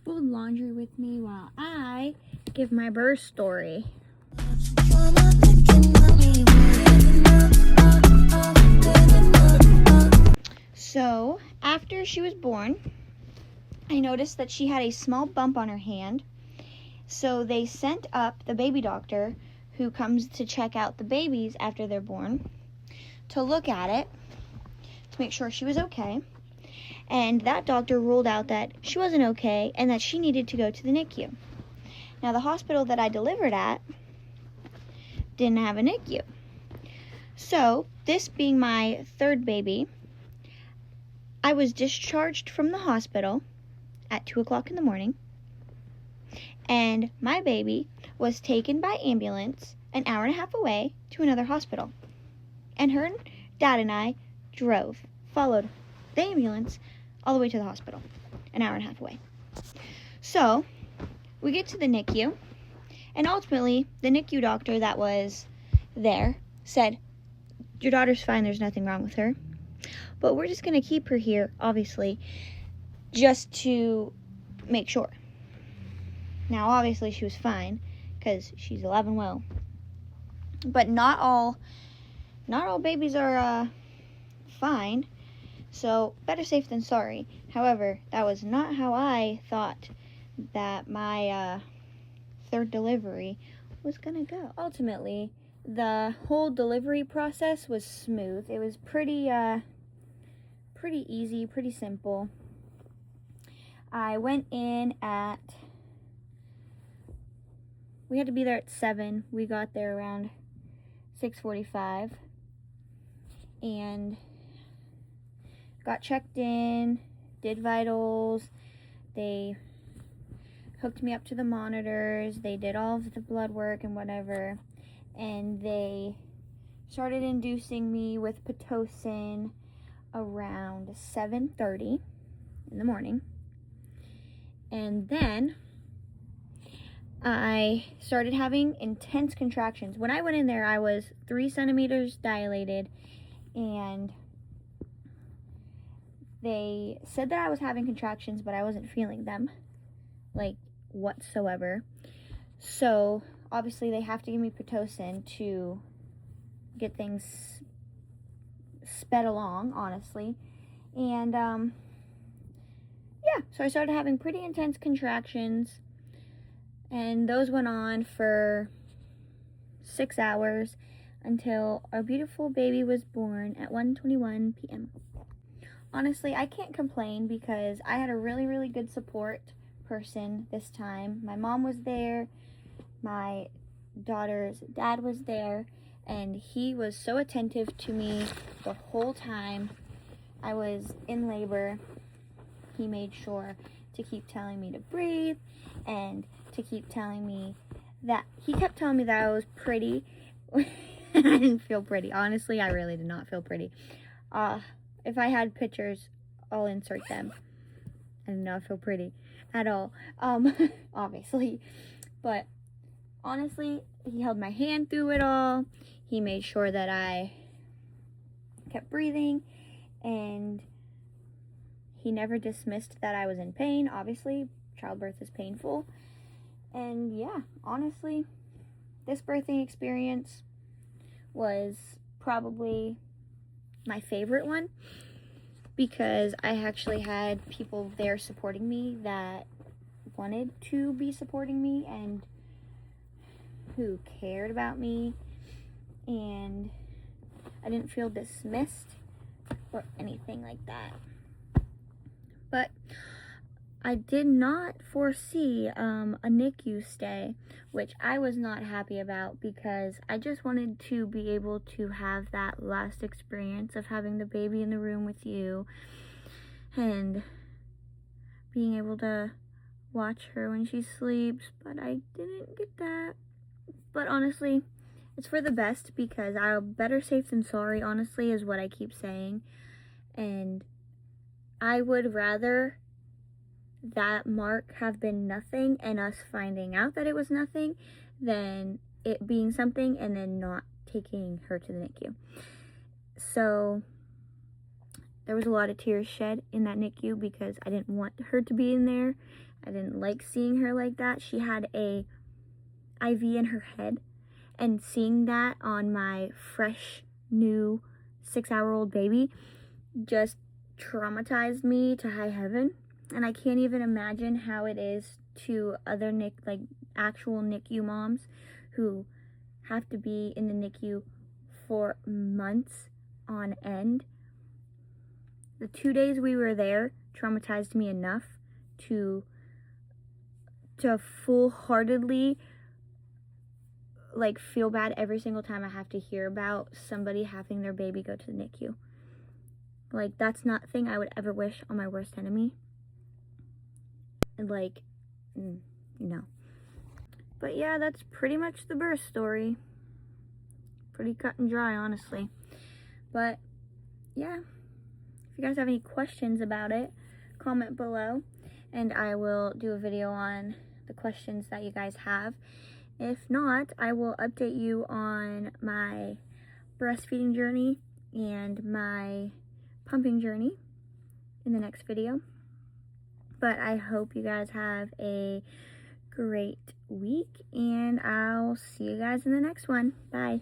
fold laundry with me while I give my birth story. So, after she was born, I noticed that she had a small bump on her hand. So they sent up the baby doctor who comes to check out the babies after they're born to look at it to make sure she was okay. And that doctor ruled out that she wasn't okay and that she needed to go to the NICU. Now, the hospital that I delivered at didn't have a NICU. So, this being my third baby, I was discharged from the hospital at 2 o'clock in the morning, and my baby was taken by ambulance an hour and a half away to another hospital. And her dad and I followed the ambulance all the way to the hospital, an hour and a half away. So, we get to the NICU, and ultimately, the NICU doctor that was there said, "Your daughter's fine, there's nothing wrong with her. But we're just going to keep her here, obviously, just to make sure." Now, obviously, she was fine, because she's alive and well. But not all babies are fine, so better safe than sorry. However, that was not how I thought that my third delivery was going to go. Ultimately, the whole delivery process was smooth. It was pretty easy, pretty simple. I went in we had to be there at 7. We got there around 6:45 and got checked in, did vitals. They hooked me up to the monitors. They did all of the blood work and whatever. And they started inducing me with Pitocin around 7:30 in the morning. And then I started having intense contractions. When I went in there, I was 3 centimeters dilated, and they said that I was having contractions, but I wasn't feeling them, like, whatsoever. So, obviously, they have to give me Pitocin to get things sped along, honestly. And, so I started having pretty intense contractions, and those went on for 6 hours until our beautiful baby was born at 1:21 p.m. Honestly, I can't complain because I had a really, really good support person this time. My mom was there, my daughter's dad was there, and he was so attentive to me the whole time I was in labor. He made sure to keep telling me to breathe and to keep telling me that he kept telling me that I was pretty. I didn't feel pretty. Honestly, I really did not feel pretty. If I had pictures, I'll insert them. I did not feel pretty at all. Obviously. But honestly, he held my hand through it all. He made sure that I kept breathing, and he never dismissed that I was in pain. Obviously, childbirth is painful. And yeah, honestly, this birthing experience was probably my favorite one because I actually had people there supporting me that wanted to be supporting me and who cared about me, and I didn't feel dismissed or anything like that. But I did not foresee a NICU stay, which I was not happy about because I just wanted to be able to have that last experience of having the baby in the room with you and being able to watch her when she sleeps, but I didn't get that. But honestly, it's for the best because I'm better safe than sorry, honestly, is what I keep saying. And I would rather that mark have been nothing and us finding out that it was nothing than it being something and then not taking her to the NICU. So there was a lot of tears shed in that NICU because I didn't want her to be in there I didn't like seeing her like that. She had a IV in her head, and seeing that on my fresh, new 6-hour-old baby just traumatized me to high heaven. And I can't even imagine how it is to other actual NICU moms who have to be in the NICU for months on end. The 2 days we were there traumatized me enough to full-heartedly feel bad every single time I have to hear about somebody having their baby go to the NICU. That's not a thing I would ever wish on my worst enemy. And no. But yeah, that's pretty much the birth story. Pretty cut and dry, honestly. But yeah, if you guys have any questions about it, comment below, and I will do a video on the questions that you guys have. If not, I will update you on my breastfeeding journey and my pumping journey in the next video. But I hope you guys have a great week, and I'll see you guys in the next one. Bye.